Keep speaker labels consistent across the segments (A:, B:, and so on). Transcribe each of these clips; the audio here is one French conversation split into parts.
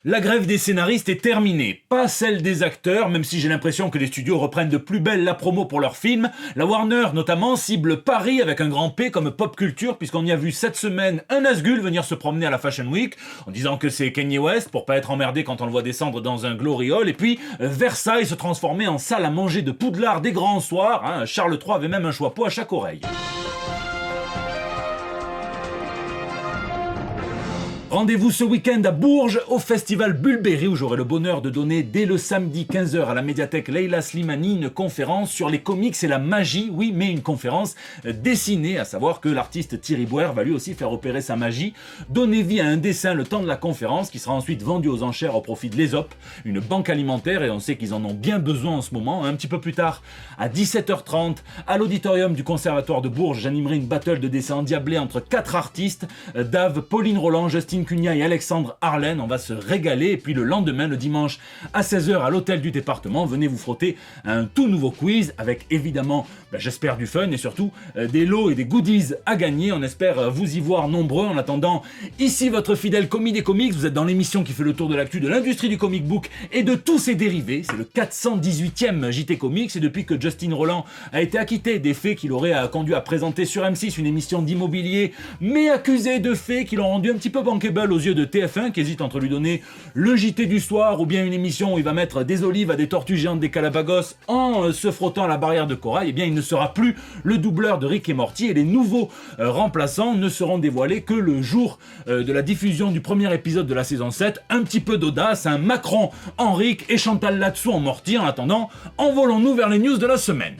A: La grève des scénaristes est terminée, pas celle des acteurs, même si j'ai l'impression que les studios reprennent de plus belle la promo pour leurs films. La Warner, notamment, cible Paris avec un grand P comme pop culture, puisqu'on y a vu cette semaine un Nazgûl venir se promener à la Fashion Week, en disant que c'est Kanye West, pour pas être emmerdé quand on le voit descendre dans un glory hall, et puis Versailles se transformer en salle à manger de Poudlard des grands soirs, Charles III avait même un choix-peau à chaque oreille. Rendez-vous ce week-end à Bourges, au festival Bulberry, où j'aurai le bonheur de donner dès le samedi 15h à la médiathèque Leila Slimani une conférence sur les comics et la magie, oui, mais une conférence dessinée, à savoir que l'artiste Thierry Bouer va lui aussi faire opérer sa magie, donner vie à un dessin le temps de la conférence, qui sera ensuite vendu aux enchères au profit de l'Esop, une banque alimentaire, et on sait qu'ils en ont bien besoin en ce moment. Un petit peu plus tard, à 17h30, à l'auditorium du Conservatoire de Bourges, j'animerai une battle de dessins endiablés entre 4 artistes, Dave, Pauline Roland, Justine Cunha et Alexandre Arlen. On va se régaler, et puis le lendemain, le dimanche à 16h à l'hôtel du département, venez vous frotter à un tout nouveau quiz avec évidemment, j'espère du fun et surtout des lots et des goodies à gagner. On espère vous y voir nombreux. En attendant, ici votre fidèle commis des comics, vous êtes dans l'émission qui fait le tour de l'actu de l'industrie du comic book et de tous ses dérivés. C'est le 418e JT Comics, et depuis que Justin Roland a été acquitté des faits qu'il aurait conduit à présenter sur M6 une émission d'immobilier, mais accusé de faits qui l'ont rendu un petit peu bankable aux yeux de TF1, qui hésite entre lui donner le JT du soir ou bien une émission où il va mettre des olives à des tortues géantes des Calabagos en se frottant à la barrière de corail, eh bien il ne sera plus le doubleur de Rick et Morty, et les nouveaux remplaçants ne seront dévoilés que le jour de la diffusion du premier épisode de la saison 7. Un petit peu d'audace, un Macron en Rick et Chantal Latsou en Morty. En attendant, envolons-nous vers les news de la semaine.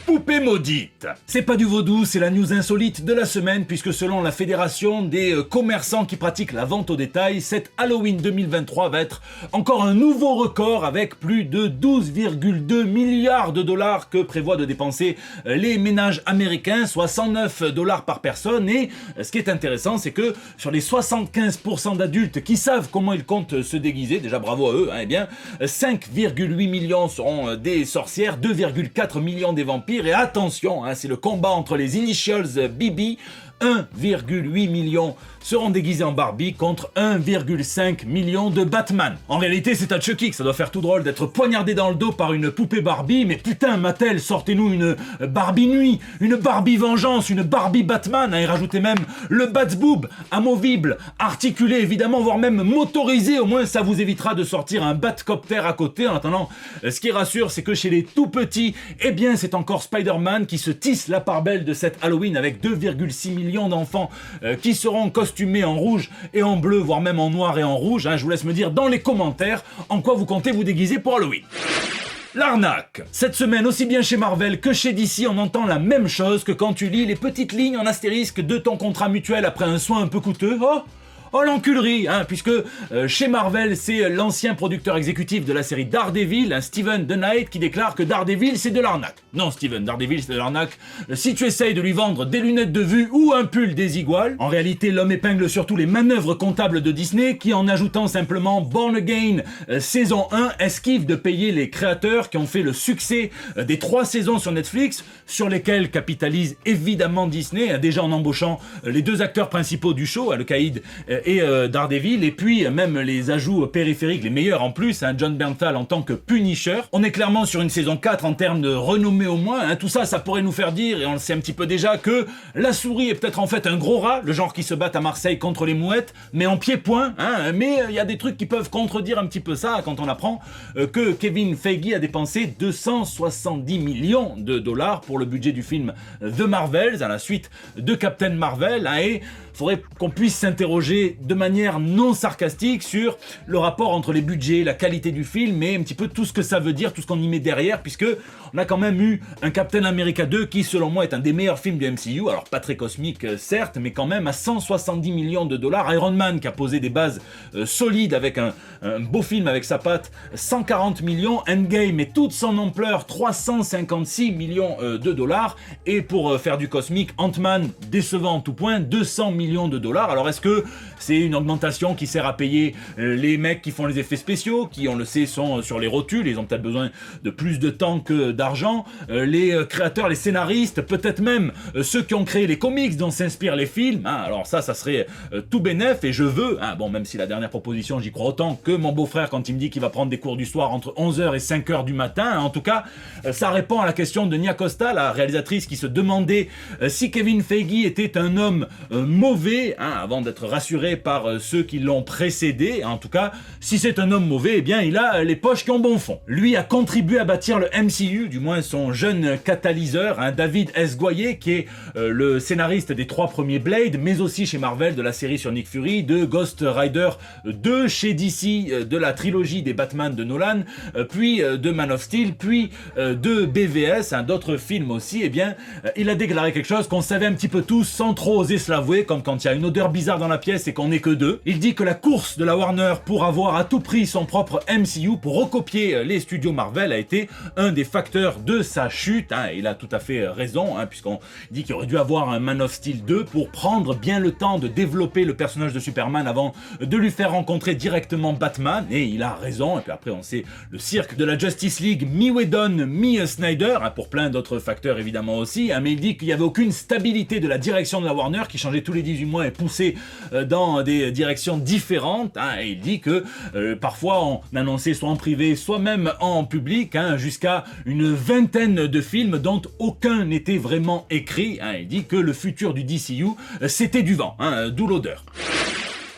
A: Poupée maudite. C'est pas du vaudou, c'est la news insolite de la semaine, puisque selon la fédération des commerçants qui pratiquent la vente au détail, cet Halloween 2023 va être encore un nouveau record, avec plus de 12,2 milliards de dollars que prévoient de dépenser les ménages américains, soit 109 dollars par personne. Et ce qui est intéressant, c'est que sur les 75% d'adultes qui savent comment ils comptent se déguiser, déjà bravo à eux, eh bien 5,8 millions seront des sorcières, 2,4 millions des vampires. Et attention, c'est le combat entre les Initials BB. 1,8 million seront déguisés en Barbie contre 1,5 million de Batman. En réalité, c'est à Chucky que ça doit faire tout drôle d'être poignardé dans le dos par une poupée Barbie, mais putain, Mattel, sortez-nous une Barbie nuit, une Barbie vengeance, une Barbie Batman, et rajoutez même le Batboob, amovible, articulé évidemment, voire même motorisé. Au moins ça vous évitera de sortir un Batcopter à côté. En attendant, ce qui rassure, c'est que chez les tout petits, eh bien c'est encore Spider-Man qui se tisse la part belle de cet Halloween, avec 2,6 millions d'enfants qui seront costumés en rouge et en bleu, voire même en noir et en rouge. Je vous laisse me dire dans les commentaires en quoi vous comptez vous déguiser pour Halloween. L'arnaque. Cette semaine, aussi bien chez Marvel que chez DC, on entend la même chose que quand tu lis les petites lignes en astérisque de ton contrat mutuel après un soin un peu coûteux. Oh l'enculerie, puisque chez Marvel, c'est l'ancien producteur exécutif de la série Daredevil, Steven The Knight, qui déclare que Daredevil c'est de l'arnaque. Non Steven, Daredevil c'est de l'arnaque. Si tu essayes de lui vendre des lunettes de vue ou un pull désigual, en réalité l'homme épingle surtout les manœuvres comptables de Disney, qui en ajoutant simplement Born Again saison 1, esquive de payer les créateurs qui ont fait le succès des 3 saisons sur Netflix, sur lesquelles capitalise évidemment Disney, déjà en embauchant les 2 acteurs principaux du show, le Caïd et Daredevil, et puis même les ajouts périphériques, les meilleurs en plus, John Bernthal en tant que Punisher. On est clairement sur une saison 4 en termes de renommée au moins. Tout ça, ça pourrait nous faire dire, et on le sait un petit peu déjà, que la souris est peut-être en fait un gros rat, le genre qui se bat à Marseille contre les mouettes, mais en pied-point. Mais il y a des trucs qui peuvent contredire un petit peu ça quand on apprend que Kevin Feige a dépensé 270 millions de dollars pour le budget du film The Marvels, à la suite de Captain Marvel, et faudrait qu'on puisse s'interroger de manière non sarcastique sur le rapport entre les budgets, la qualité du film et un petit peu tout ce que ça veut dire, tout ce qu'on y met derrière, puisque on a quand même eu un Captain America 2 qui selon moi est un des meilleurs films du MCU, alors pas très cosmique certes, mais quand même à 170 millions de dollars. Iron Man qui a posé des bases solides avec un beau film avec sa patte, 140 millions, Endgame et toute son ampleur, 356 millions de dollars, et pour faire du cosmique, Ant-Man décevant en tout point, 200 millions de dollars. Alors est-ce que C'est une augmentation qui sert à payer les mecs qui font les effets spéciaux, qui on le sait sont sur les rotules, ils ont peut-être besoin de plus de temps que d'argent, les créateurs, les scénaristes, peut-être même ceux qui ont créé les comics dont s'inspirent les films, hein, alors ça serait tout bénef, et je veux, hein, bon même si la dernière proposition j'y crois autant que mon beau-frère quand il me dit qu'il va prendre des cours du soir entre 11h et 5h du matin, hein, en tout cas ça répond à la question de Nia Costa, la réalisatrice qui se demandait si Kevin Feige était un homme mauvais, hein, avant d'être rassuré par ceux qui l'ont précédé, en tout cas si c'est un homme mauvais, eh bien il a les poches qui ont bon fond. Lui a contribué à bâtir le MCU, du moins son jeune catalyseur, hein, David S. Goyer, qui est le scénariste des 3 premiers Blade, mais aussi chez Marvel de la série sur Nick Fury, de Ghost Rider 2 chez DC, de la trilogie des Batman de Nolan, puis de Man of Steel, puis de BVS, hein, d'autres films aussi. Eh bien, il a déclaré quelque chose qu'on savait un petit peu tous sans trop oser se l'avouer, comme quand il y a une odeur bizarre dans la pièce et qu'on n'est que deux. Il dit que la course de la Warner pour avoir à tout prix son propre MCU, pour recopier les studios Marvel, a été un des facteurs de sa chute, hein. Il a tout à fait raison, hein, puisqu'on dit qu'il aurait dû avoir un Man of Steel 2 pour prendre bien le temps de développer le personnage de Superman avant de lui faire rencontrer directement Batman, et il a raison. Et puis après on sait le cirque de la Justice League mi-Whedon, mi-Snyder, hein, pour plein d'autres facteurs évidemment aussi, hein, mais il dit qu'il n'y avait aucune stabilité de la direction de la Warner, qui changeait tous les 18 mois et poussait dans des directions différentes, hein, et il dit que parfois on annonçait soit en privé, soit même en public, hein, jusqu'à une vingtaine de films dont aucun n'était vraiment écrit, hein. Il dit que le futur du DCU c'était du vent, hein, d'où l'odeur.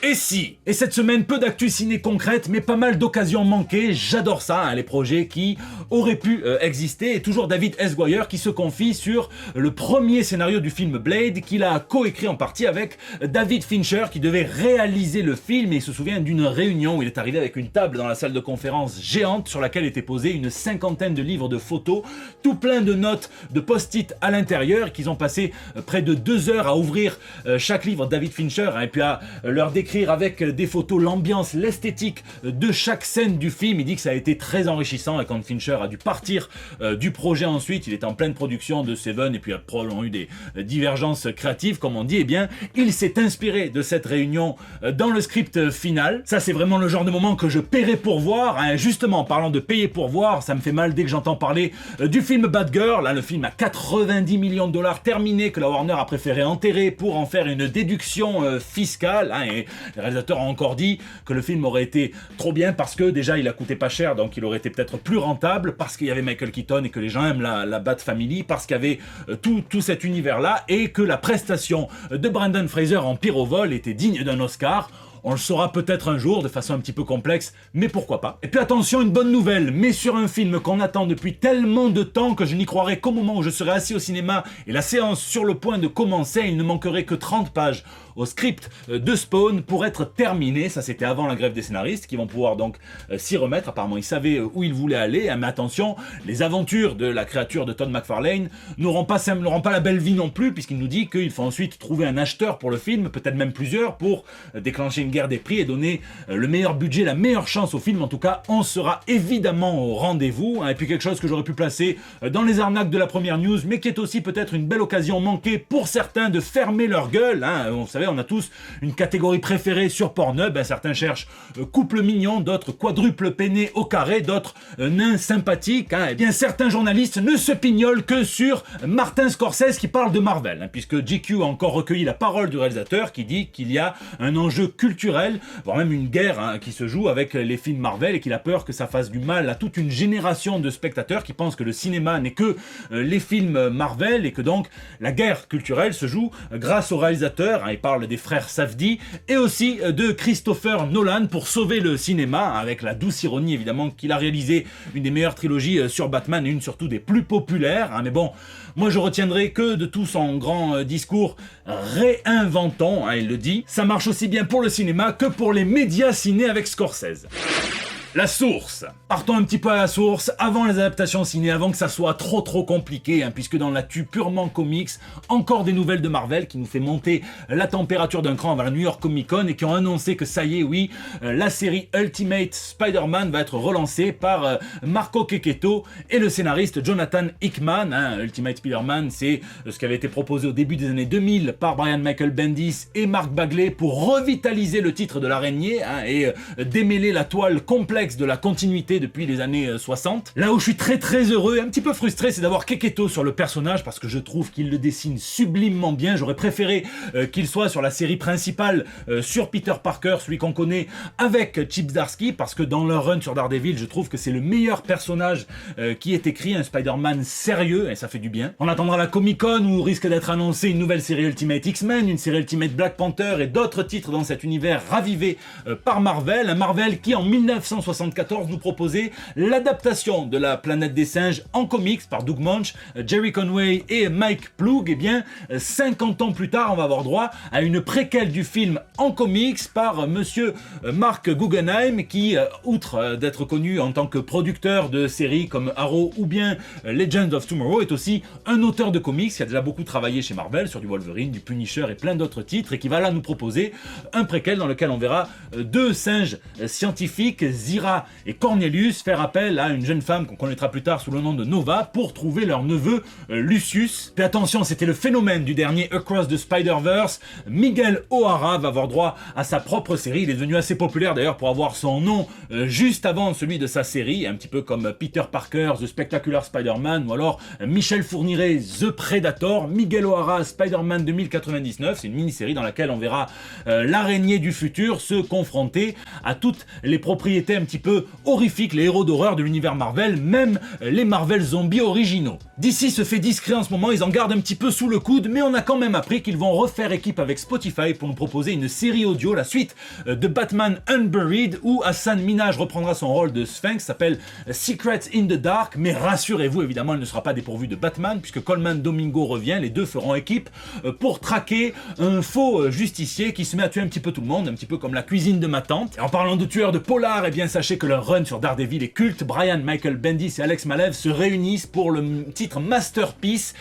A: Et si? Et cette semaine, peu d'actu ciné concrète, mais pas mal d'occasions manquées. J'adore ça, hein, les projets qui auraient pu exister. Et toujours David S. Goyer qui se confie sur le premier scénario du film Blade, qu'il a coécrit en partie avec David Fincher, qui devait réaliser le film. Et il se souvient d'une réunion où il est arrivé avec une table dans la salle de conférence géante sur laquelle étaient posés une 50aine de livres de photos, tout plein de notes, de post-it à l'intérieur, qu'ils ont passé près de 2 heures à ouvrir chaque livre de David Fincher, hein, et puis à leur décrire avec des photos l'ambiance, l'esthétique de chaque scène du film. Il dit que ça a été très enrichissant, et quand Fincher a dû partir du projet ensuite, il était en pleine production de Seven et puis a probablement eu des divergences créatives comme on dit, eh bien il s'est inspiré de cette réunion dans le script final. Ça c'est vraiment le genre de moment que je paierais pour voir, hein. Justement en parlant de payer pour voir, ça me fait mal dès que j'entends parler du film Bad Girl, là, le film à 90 millions de dollars terminé, que la Warner a préféré enterrer pour en faire une déduction fiscale, hein, et les réalisateurs ont encore dit que le film aurait été trop bien parce que déjà il a coûté pas cher, donc il aurait été peut-être plus rentable, parce qu'il y avait Michael Keaton et que les gens aiment la Bat Family, parce qu'il y avait tout cet univers là, et que la prestation de Brendan Fraser en pyrovole était digne d'un Oscar. On le saura peut-être un jour, de façon un petit peu complexe, mais pourquoi pas. Et puis attention, une bonne nouvelle, mais sur un film qu'on attend depuis tellement de temps que je n'y croirai qu'au moment où je serai assis au cinéma et la séance sur le point de commencer, il ne manquerait que 30 pages au script de Spawn pour être terminé. Ça c'était avant la grève des scénaristes, qui vont pouvoir donc s'y remettre. Apparemment ils savaient où ils voulaient aller, hein, mais attention, les aventures de la créature de Todd McFarlane n'auront pas la belle vie non plus, puisqu'il nous dit qu'il faut ensuite trouver un acheteur pour le film, peut-être même plusieurs, pour déclencher une guerre des prix et donner le meilleur budget, la meilleure chance au film. En tout cas, on sera évidemment au rendez-vous, hein. Et puis quelque chose que j'aurais pu placer dans les arnaques de la première news, mais qui est aussi peut-être une belle occasion manquée pour certains de fermer leur gueule, hein. Vous savez, on a tous une catégorie préférée sur Pornhub, hein. Certains cherchent couple mignon, d'autres quadruple peiné au carré, d'autres nains sympathiques, hein. Et bien certains journalistes ne se pignolent que sur Martin Scorsese qui parle de Marvel, hein, puisque GQ a encore recueilli la parole du réalisateur qui dit qu'il y a un enjeu culturel, voire même une guerre, hein, qui se joue avec les films Marvel, et qu'il a peur que ça fasse du mal à toute une génération de spectateurs qui pensent que le cinéma n'est que les films Marvel, et que donc la guerre culturelle se joue grâce au réalisateur, hein. Il parle des frères Safdie et aussi de Christopher Nolan pour sauver le cinéma, avec la douce ironie évidemment qu'il a réalisé une des meilleures trilogies sur Batman et une surtout des plus populaires, hein. Mais bon, moi je retiendrai que de tout son grand discours réinventons, hein, il le dit, ça marche aussi bien pour le cinéma que pour les médias ciné avec Scorsese. La source. Partons un petit peu à la source, avant les adaptations ciné, avant que ça soit trop compliqué, puisque dans l'actu purement comics, encore des nouvelles de Marvel qui nous fait monter la température d'un cran avant la New York Comic Con et qui ont annoncé que ça y est, oui, la série Ultimate Spider-Man va être relancée par Marco Checchetto et le scénariste Jonathan Hickman. Ultimate Spider-Man, c'est ce qui avait été proposé au début des années 2000 par Brian Michael Bendis et Mark Bagley pour revitaliser le titre de l'araignée et démêler la toile complexe de la continuité depuis les années 60. Là où je suis très heureux et un petit peu frustré, c'est d'avoir Checchetto sur le personnage parce que je trouve qu'il le dessine sublimement bien. J'aurais préféré qu'il soit sur la série principale sur Peter Parker, celui qu'on connaît avec Chip Zdarsky, parce que dans leur run sur Daredevil, je trouve que c'est le meilleur personnage qui est écrit, un Spider-Man sérieux, et ça fait du bien. On attendra la Comic-Con où risque d'être annoncée une nouvelle série Ultimate X-Men, une série Ultimate Black Panther et d'autres titres dans cet univers ravivé par Marvel. Un Marvel qui en 1974 nous proposait l'adaptation de la Planète des Singes en comics par Doug Moench, Jerry Conway et Mike Ploog. Et bien, 50 ans plus tard, on va avoir droit à une préquelle du film en comics par monsieur Mark Guggenheim qui, outre d'être connu en tant que producteur de séries comme Arrow ou bien Legends of Tomorrow, est aussi un auteur de comics qui a déjà beaucoup travaillé chez Marvel sur du Wolverine, du Punisher et plein d'autres titres, et qui va là nous proposer un préquel dans lequel on verra deux singes scientifiques, Zira et Cornelius, faire appel à une jeune femme qu'on connaîtra plus tard sous le nom de Nova pour trouver leur neveu Lucius. Mais attention, c'était le phénomène du dernier Across the Spider-Verse. Miguel O'Hara va avoir droit à sa propre série. Il est devenu assez populaire d'ailleurs pour avoir son nom juste avant celui de sa série, un petit peu comme Peter Parker, The Spectacular Spider-Man, ou alors Michel Fourniret, The Predator. Miguel O'Hara, Spider-Man 2099, c'est une mini-série dans laquelle on verra l'araignée du futur se confronter à toutes les propriétés un petit peu horrifiques, les héros d'horreur de l'univers Marvel, même les Marvel zombies originaux. DC se fait discret en ce moment, ils en gardent un petit peu sous le coude, mais on a quand même appris qu'ils vont refaire équipe avec Spotify pour nous proposer une série audio, la suite de Batman Unburied, où Hassan Minhaj reprendra son rôle de Sphinx, s'appelle Secrets in the Dark, mais rassurez-vous, évidemment, elle ne sera pas dépourvue de Batman, puisque Coleman Domingo revient, les deux feront équipe pour traquer un faux justicier qui se met à tuer un petit peu tout le monde, un petit peu comme la cuisine de ma tante. Et en parlant de tueurs de polar, eh bien sachez que leur run sur Daredevil est culte. Brian Michael Bendis et Alex Maleev se réunissent pour le titre Masterpiece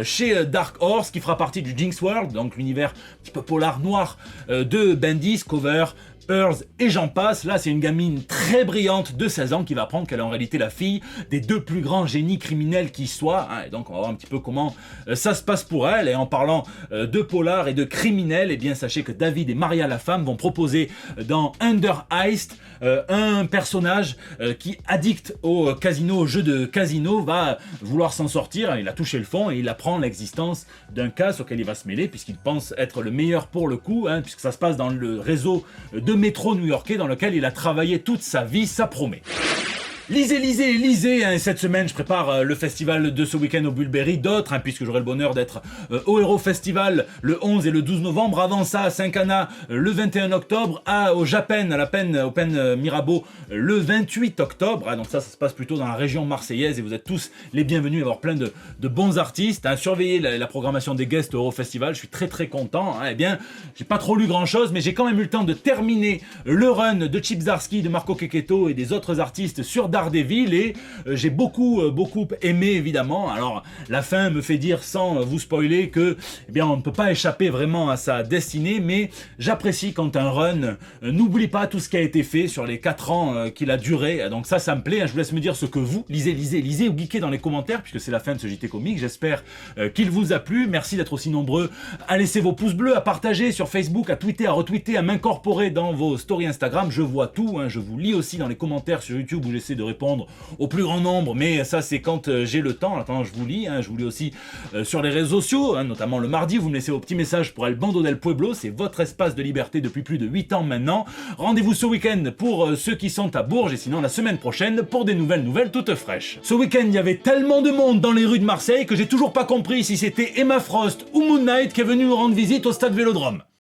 A: chez Dark Horse, qui fera partie du Jinx World, donc l'univers un petit peu polar noir de Bendis, cover, Earth et j'en passe. Là, c'est une gamine très brillante de 16 ans qui va apprendre qu'elle est en réalité la fille des deux plus grands génies criminels qui soient. Et donc, on va voir un petit peu comment ça se passe pour elle. Et en parlant de polar et de criminels, eh bien, sachez que David et Maria la femme vont proposer dans Under Heist un personnage qui, addict au casino, au jeu de casino, va vouloir s'en sortir. Il a touché le fond et il apprend l'existence d'un cas auquel il va se mêler puisqu'il pense être le meilleur pour le coup, puisque ça se passe dans le réseau de métro new-yorkais dans lequel il a travaillé toute sa vie, ça promet. Lisez, cette semaine je prépare le festival de ce week-end au Bulberry, d'autres, puisque j'aurai le bonheur d'être au Hero Festival le 11 et le 12 novembre, avant ça à Saint-Cana le 21 octobre, au Japan, à la peine Open Mirabeau le 28 octobre, donc ça se passe plutôt dans la région marseillaise et vous êtes tous les bienvenus, à avoir plein de bons artistes, surveillez la programmation des guests au Hero Festival, je suis très content, eh bien j'ai pas trop lu grand chose, mais j'ai quand même eu le temps de terminer le run de Chip Zdarsky, de Marco Checchetto et des autres artistes sur Daredevil et j'ai beaucoup aimé évidemment. Alors la fin me fait dire sans vous spoiler que on ne peut pas échapper vraiment à sa destinée, mais j'apprécie quand un run n'oublie pas tout ce qui a été fait sur les 4 ans qu'il a duré, donc ça me plaît. Je vous laisse me dire ce que vous lisez ou geekez dans les commentaires puisque c'est la fin de ce JT Comics. J'espère qu'il vous a plu, merci d'être aussi nombreux à laisser vos pouces bleus, à partager sur Facebook, à tweeter, à retweeter, à m'incorporer dans vos stories Instagram, je vois tout, je vous lis aussi dans les commentaires sur YouTube où j'essaie de répondre au plus grand nombre, mais ça c'est quand j'ai le temps. Attends, je vous lis aussi sur les réseaux sociaux, notamment le mardi, vous me laissez vos petits messages pour El Bando del Pueblo, c'est votre espace de liberté depuis plus de 8 ans maintenant. Rendez-vous ce week-end pour ceux qui sont à Bourges et sinon la semaine prochaine pour des nouvelles toutes fraîches. Ce week-end, il y avait tellement de monde dans les rues de Marseille que j'ai toujours pas compris si c'était Emma Frost ou Moon Knight qui est venu nous rendre visite au stade Vélodrome.